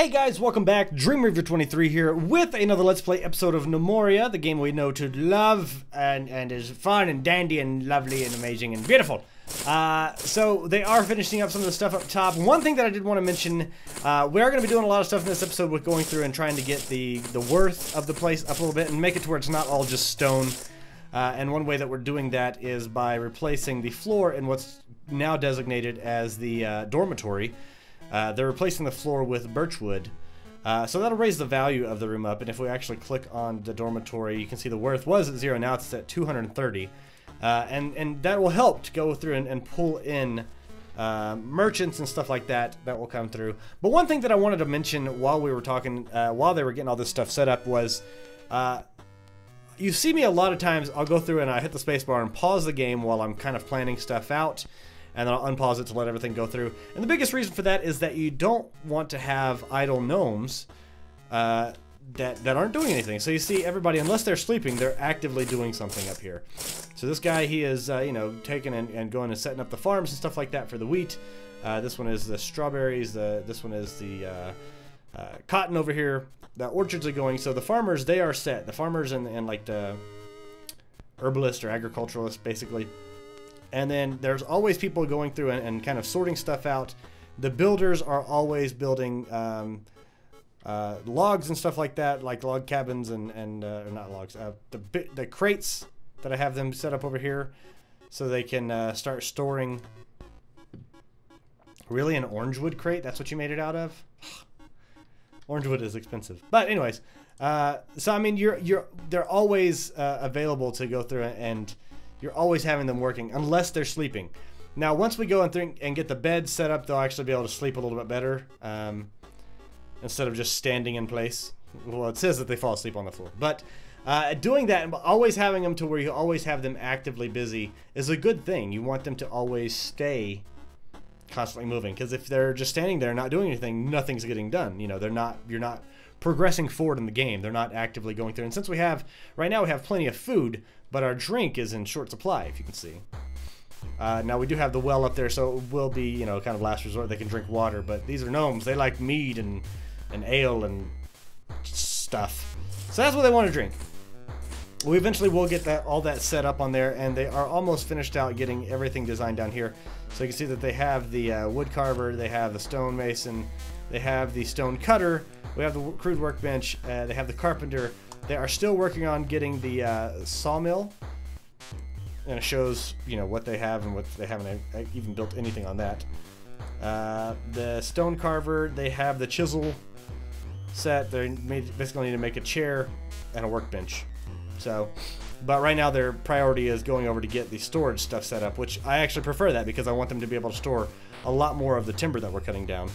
Hey guys, welcome back. Dream Reaver 23 here with another Let's Play episode of Gnomoria, the game we know to love and is fun and dandy and lovely and amazing and beautiful. So they are finishing up some of the stuff up top. One thing that I did want to mention, we are going to be doing a lot of stuff in this episode with going through and trying to get the worth of the place up a little bit and make it to where it's not all just stone. And one way that we're doing that is by replacing the floor in what's now designated as the dormitory. They're replacing the floor with birchwood, so that'll raise the value of the room up. And if we actually click on the dormitory, you can see the worth was at 0, now it's at 230, and that will help to go through and pull in merchants and stuff like that will come through. But one thing that I wanted to mention while we were talking, while they were getting all this stuff set up, was you see me a lot of times, I'll go through and I hit the spacebar and pause the game while I'm kind of planning stuff out. And then I'll unpause it to let everything go through. And the biggest reason for that is that you don't want to have idle gnomes that aren't doing anything. So you see everybody, unless they're sleeping, they're actively doing something up here. So this guy, he is, you know, taking and going and setting up the farms and stuff like that for the wheat. This one is the strawberries. This one is the cotton over here. The orchards are going. So the farmers, they are set. The farmers and like the herbalist or agriculturalist, basically. And then there's always people going through and kind of sorting stuff out. The builders are always building logs and stuff like that, like log cabins and not logs, the crates that I have them set up over here, so they can start storing. Really, an orange wood crate? That's what you made it out of? Orange wood is expensive, but anyways. So I mean, they're always available to go through and. You're always having them working, unless they're sleeping. Now, once we go and get the bed set up, they'll actually be able to sleep a little bit better, instead of just standing in place. Well, it says that they fall asleep on the floor. But doing that, and always having them to where you always have them actively busy, is a good thing. You want them to always stay constantly moving, because if they're just standing there not doing anything, nothing's getting done. You know, you're not progressing forward in the game. They're not actively going through. And since right now we have plenty of food, but our drink is in short supply, if you can see. Now we do have the well up there, so it will be, you know, kind of last resort. They can drink water, but these are gnomes. They like mead and ale and stuff. So that's what they want to drink. We eventually will get all that set up on there, and they are almost finished out getting everything designed down here. So you can see that they have the wood carver, they have the stone mason, they have the stone cutter, we have the crude workbench, they have the carpenter. They are still working on getting the sawmill, and it shows, you know, what they have and what they haven't even built anything on that. The stone carver, they have the chisel set. They basically need to make a chair and a workbench. So, but right now their priority is going over to get the storage stuff set up, which I actually prefer that because I want them to be able to store a lot more of the timber that we're cutting down.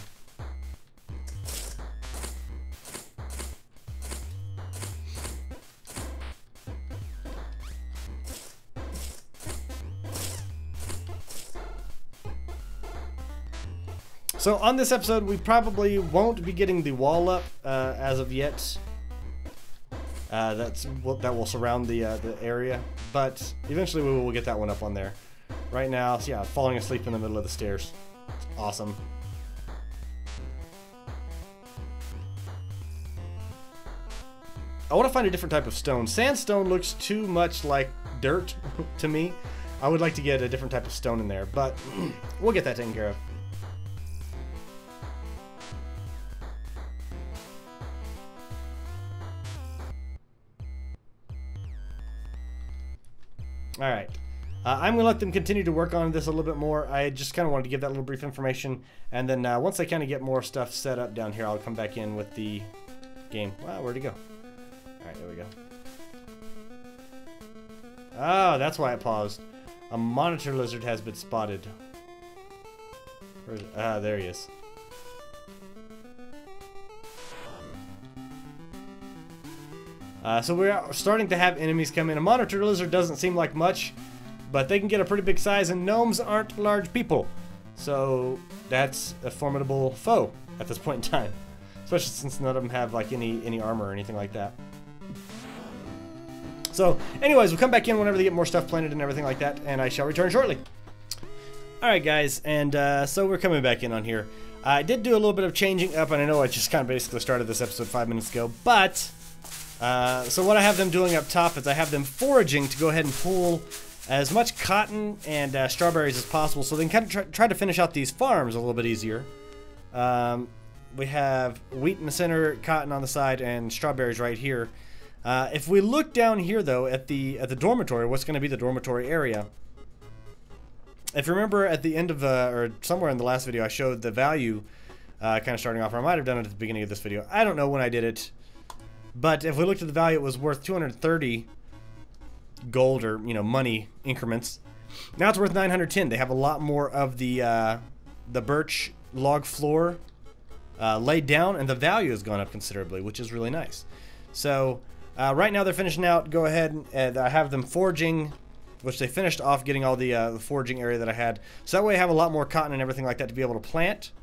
So on this episode, we probably won't be getting the wall up as of yet. That will surround the area, but eventually we will get that one up on there. Right now, so yeah, falling asleep in the middle of the stairs. It's awesome. I want to find a different type of stone. Sandstone looks too much like dirt to me. I would like to get a different type of stone in there, but we'll get that taken care of. Alright, I'm going to let them continue to work on this a little bit more. I just kind of wanted to give that little brief information, and then once they kind of get more stuff set up down here, I'll come back in with the game. Wow, where'd it go? Alright, there we go. Oh, that's why it paused. A monitor lizard has been spotted. Where is it? Ah, there he is. So we're starting to have enemies come in. A monitor lizard doesn't seem like much, but they can get a pretty big size, and gnomes aren't large people. So that's a formidable foe at this point in time. Especially since none of them have like any armor or anything like that. So anyways, we'll come back in whenever they get more stuff planted and everything like that, and I shall return shortly. Alright guys, and so we're coming back in on here. I did do a little bit of changing up, and I know I just kind of basically started this episode 5 minutes ago, but so what I have them doing up top is I have them foraging to go ahead and pull as much cotton and strawberries as possible, so they can kind of try to finish out these farms a little bit easier. We have wheat in the center, cotton on the side, and strawberries right here. If we look down here, though, at the dormitory, what's going to be the dormitory area? If you remember at the end of, or somewhere in the last video, I showed the value kind of starting off, or I might have done it at the beginning of this video. I don't know when I did it, but if we looked at the value, it was worth 230 gold, or, you know, money increments. Now it's worth 910. They have a lot more of the birch log floor laid down, and the value has gone up considerably, which is really nice. So right now they're finishing out. Go ahead and I have them foraging, which they finished off getting all the foraging area that I had. So that way I have a lot more cotton and everything like that to be able to plant.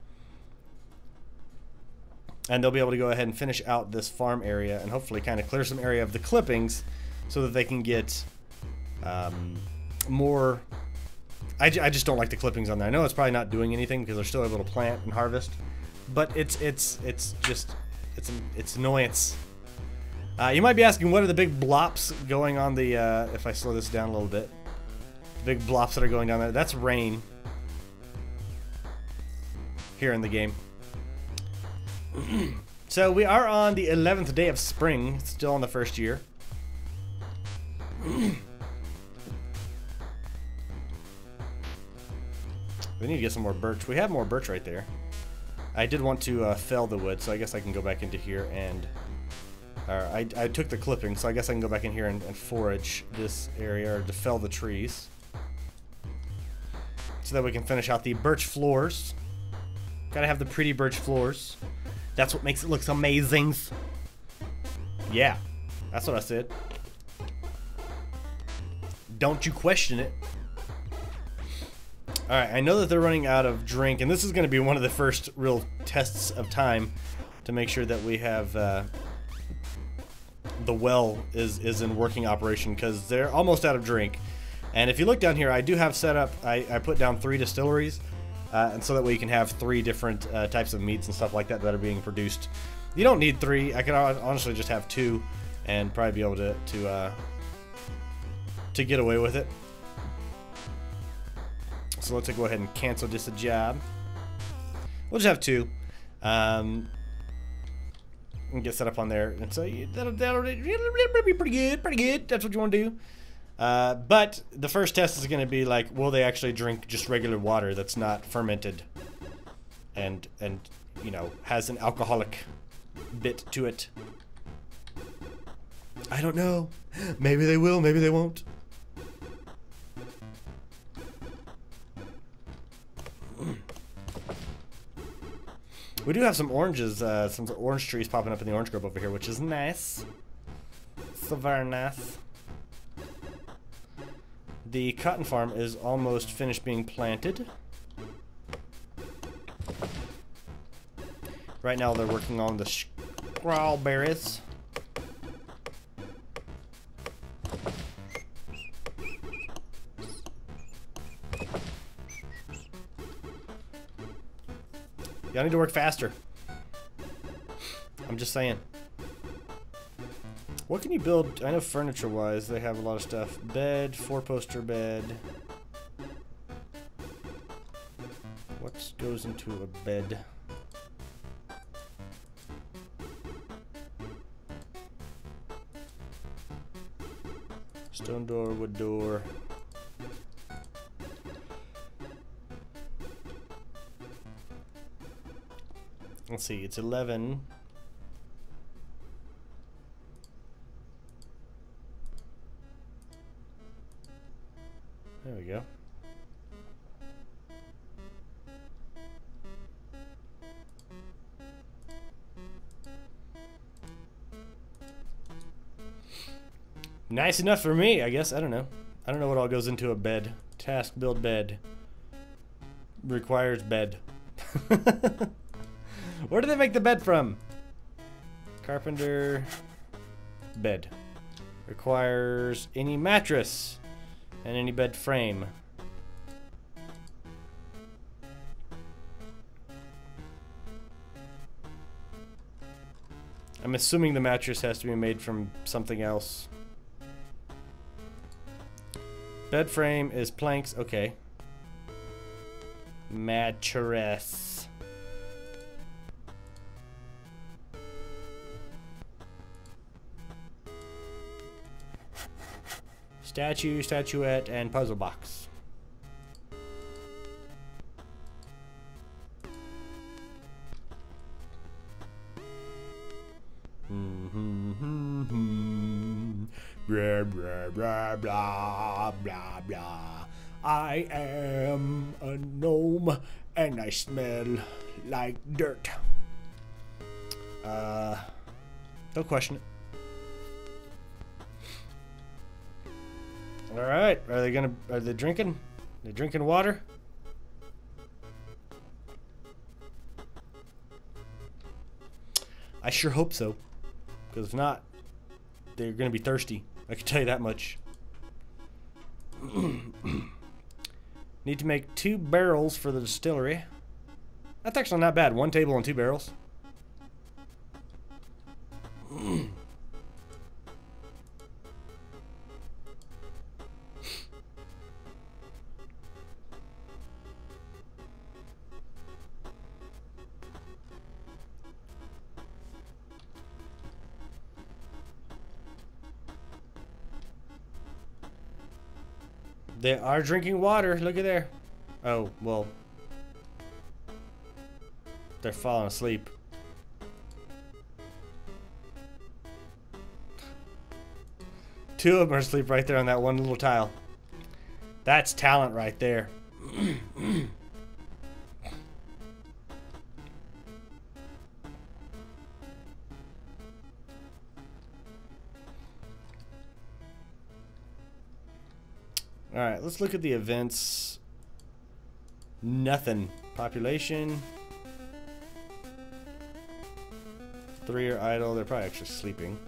And they'll be able to go ahead and finish out this farm area and hopefully kind of clear some area of the clippings so that they can get more. I just don't like the clippings on there. I know it's probably not doing anything because they're still able to plant and harvest, but it's annoyance. You might be asking, what are the big blops going on the, if I slow this down a little bit, big blops that are going down there? That's rain here in the game. So we are on the 11th day of spring, still in the first year. We need to get some more birch. We have more birch right there. I did want to fell the wood, so I guess I can go back into here and... I took the clipping, so I guess I can go back in here and forage this area, or to fell the trees. So that we can finish out the birch floors. Gotta have the pretty birch floors. That's what makes it look amazing. Yeah, that's what I said. Don't you question it. Alright, I know that they're running out of drink, and this is going to be one of the first real tests of time to make sure that we have the well is in working operation, because they're almost out of drink. And if you look down here, I do have set up, I put down 3 distilleries, and so that way you can have 3 different types of meats and stuff like that that are being produced. You don't need 3. I could honestly just have 2 and probably be able to get away with it. So let's go ahead and cancel this job. We'll just have 2. And get set up on there. And so that'll be pretty good. Pretty good. That's what you want to do. But the first test is going to be like, will they actually drink just regular water that's not fermented and you know, has an alcoholic bit to it? I don't know. Maybe they will, maybe they won't. We do have some oranges, some orange trees popping up in the orange grove over here, which is nice. So very nice. The cotton farm is almost finished being planted. Right now they're working on the strawberries. Y'all need to work faster. I'm just saying. What can you build? I know furniture-wise they have a lot of stuff. Bed, 4-poster bed. What goes into a bed? Stone door, wood door. Let's see, it's 11. There we go. Nice enough for me, I guess. I don't know. I don't know what all goes into a bed. Task, build bed. Requires bed. Where do they make the bed from? Carpenter. Bed. Requires any mattress and any bed frame. I'm assuming the mattress has to be made from something else. Bed frame is planks. Okay. Mattress. Statue, statuette, and puzzle box. Blah, blah, blah, blah, blah, blah. I am a gnome and I smell like dirt. Don't question it. All right, are they drinking? They drinking water? I sure hope so, because if not, they're gonna be thirsty. I can tell you that much. Need to make 2 barrels for the distillery. That's actually not bad. 1 table and 2 barrels. They are drinking water. Look at there. Oh, well. They're falling asleep. Two of them are asleep right there on that one little tile. That's talent right there. Alright, let's look at the events. Nothing. Population. 3 are idle. They're probably actually sleeping.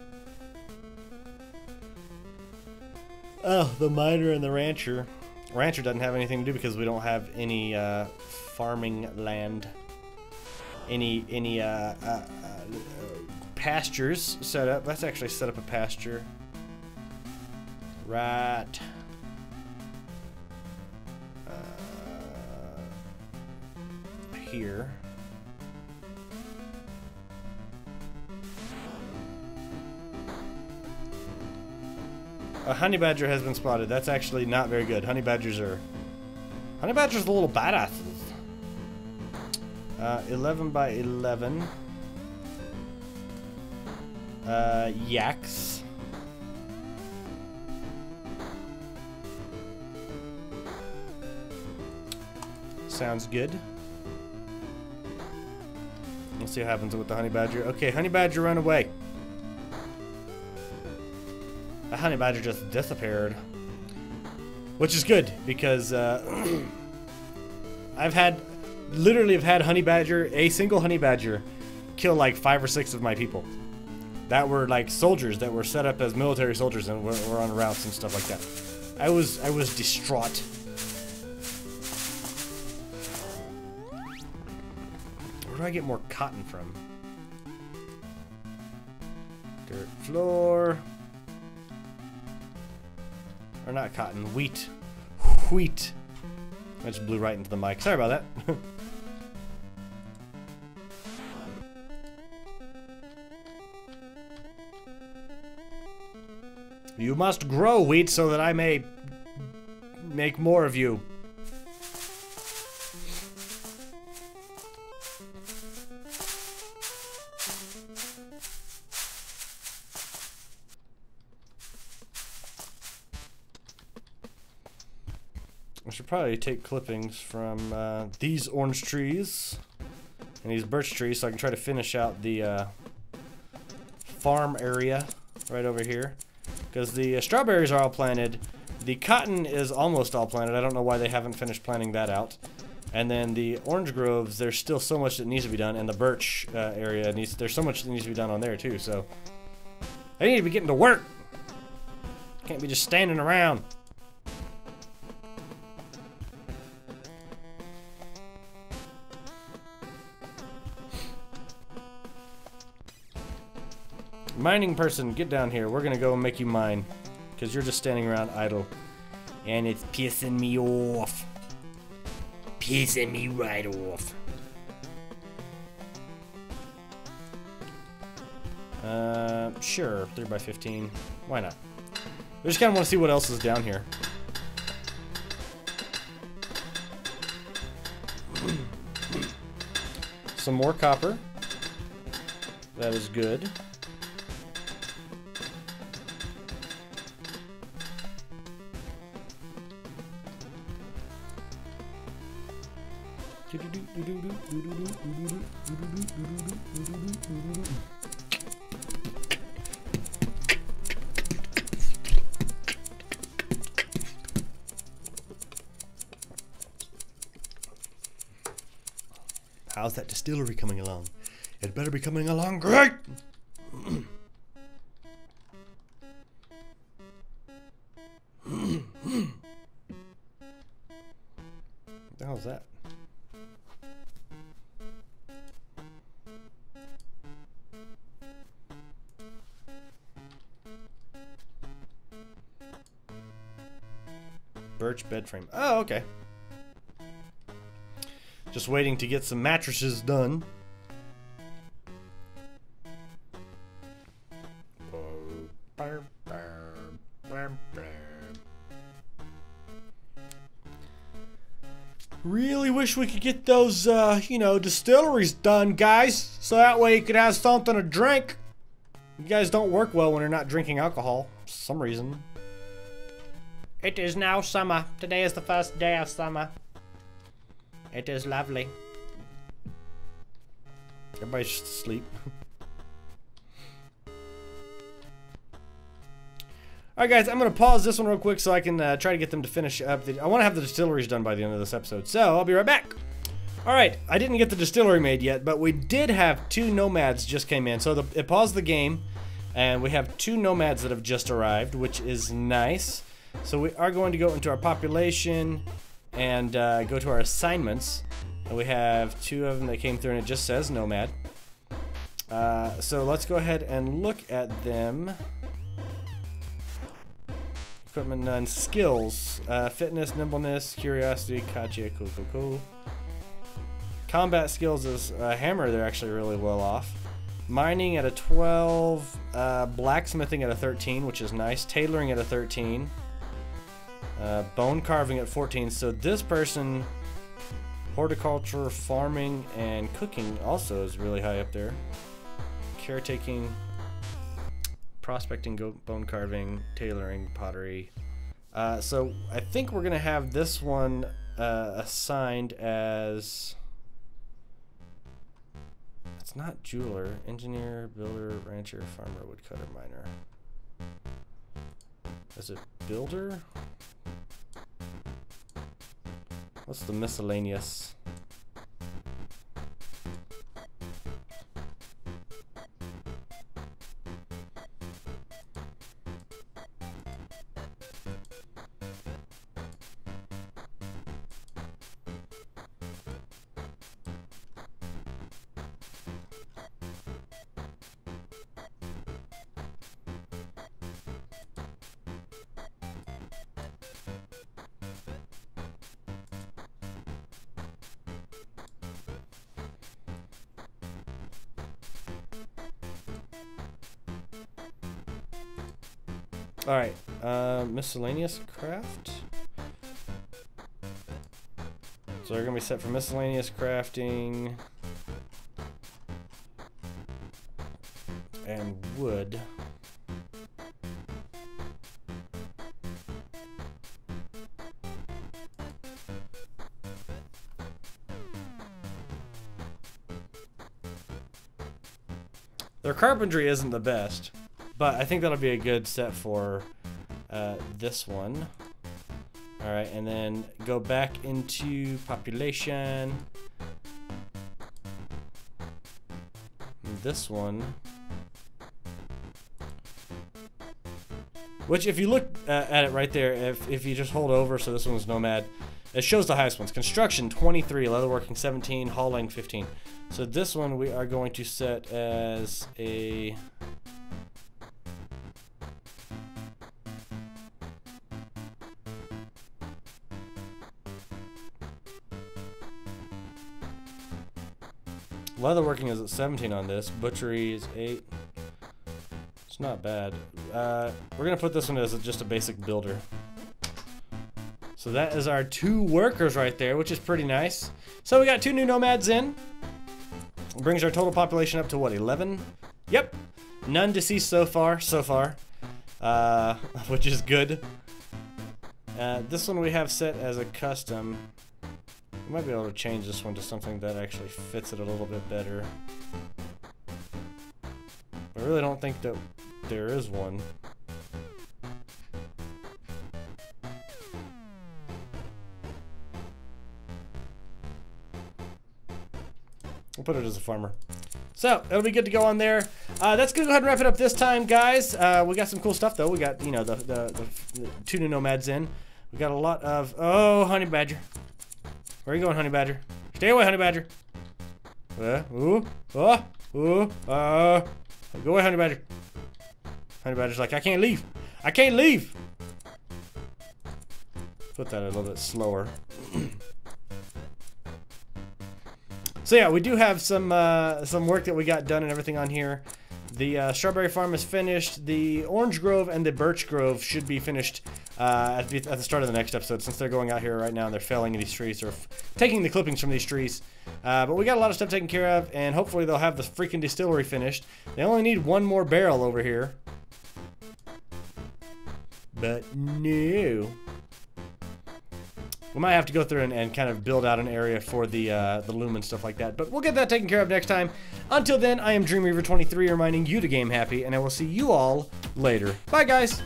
Oh, the miner and the rancher. Rancher doesn't have anything to do because we don't have any farming land. Any pastures set up. Let's actually set up a pasture. Right. Here. A honey badger has been spotted. That's actually not very good. Honey badgers are a little badasses. 11 by 11. Yaks. Sounds good. Let's see what happens with the honey badger. Okay, honey badger, run away. The honey badger just disappeared. Which is good, because I've had honey badger, a single honey badger, kill like 5 or 6 of my people. That were like soldiers that were set up as military soldiers and were on routes and stuff like that. I was distraught. Where do I get more cotton from? Dirt floor. Or not cotton, wheat. Wheat. I just blew right into the mic. Sorry about that. You must grow wheat so that I may make more of you. I should probably take clippings from these orange trees and these birch trees so I can try to finish out the farm area right over here. Because the strawberries are all planted. The cotton is almost all planted. I don't know why they haven't finished planting that out. And then the orange groves, there's still so much that needs to be done. And the birch area, there's so much that needs to be done on there too. So I need to be getting to work. Can't be just standing around. Mining person, get down here. We're gonna go and make you mine. Because you're just standing around idle. And it's pissing me off. Pissing me right off. Sure, 3x15. Why not? We just kind of want to see what else is down here. Some more copper. That is good. How's that distillery coming along? It better be coming along great! What the hell is that? Birch bed frame. Oh, okay. Just waiting to get some mattresses done. Really wish we could get those, you know, distilleries done, guys. So that way you could have something to drink. You guys don't work well when you're not drinking alcohol, for some reason. It is now summer. Today is the first day of summer. It is lovely. Everybody's just asleep. Alright guys, I'm going to pause this one real quick so I can try to get them to finish up. I want to have the distilleries done by the end of this episode, so I'll be right back. Alright, I didn't get the distillery made yet, but we did have 2 nomads just came in. So it paused the game, and we have 2 nomads that have just arrived, which is nice. So we are going to go into our population and go to our assignments. And we have 2 of them that came through and it just says nomad. So let's go ahead and look at them. Equipment none. Skills. Fitness, nimbleness, curiosity, kachi, cool. Combat skills is hammer, they're actually really well off. Mining at a 12. Blacksmithing at a 13, which is nice. Tailoring at a 13. Bone carving at 14. So this person, horticulture, farming, and cooking also is really high up there. Caretaking, prospecting, bone carving, tailoring, pottery. So I think we're gonna have this one assigned as, it's not jeweler, engineer, builder, rancher, farmer, woodcutter, miner. Is it builder? What's the miscellaneous? Alright, miscellaneous craft. So they're gonna be set for miscellaneous crafting and wood. Their carpentry isn't the best, but I think that'll be a good set for this one. Alright, and then go back into population. This one. Which, if you look at it right there, if you just hold over, so this one's nomad, it shows the highest ones. Construction, 23, leatherworking, 17, hauling, 15. So this one we are going to set as a Leatherworking is at 17 on this. Butchery is 8. It's not bad. We're gonna put this one as just a basic builder. So that is our 2 workers right there, which is pretty nice. So we got 2 new nomads in. Brings our total population up to what, 11? Yep. None deceased so far, which is good. This one we have set as a custom. We might be able to change this one to something that actually fits it a little bit better. I really don't think that there is one. We'll put it as a farmer. So, it'll be good to go on there. That's gonna go ahead and wrap it up this time, guys. We got some cool stuff, though. We got, you know, the 2 new nomads in. We got a lot of... Oh, honey badger. Where are you going, honey badger? Stay away, honey badger. Go away, honey badger. Honey badger's like, I can't leave. I can't leave. Put that a little bit slower. So yeah, we do have some work that we got done and everything on here. The strawberry farm is finished. The orange grove and the birch grove should be finished at the start of the next episode, since they're going out here right now and they're felling these trees, or taking the clippings from these trees. But we got a lot of stuff taken care of, and hopefully they'll have the freaking distillery finished. They only need 1 more barrel over here. But no. We might have to go through and kind of build out an area for the loom and stuff like that. But we'll get that taken care of next time. Until then, I am DreamWeaver23 reminding you to game happy, and I will see you all later. Bye, guys!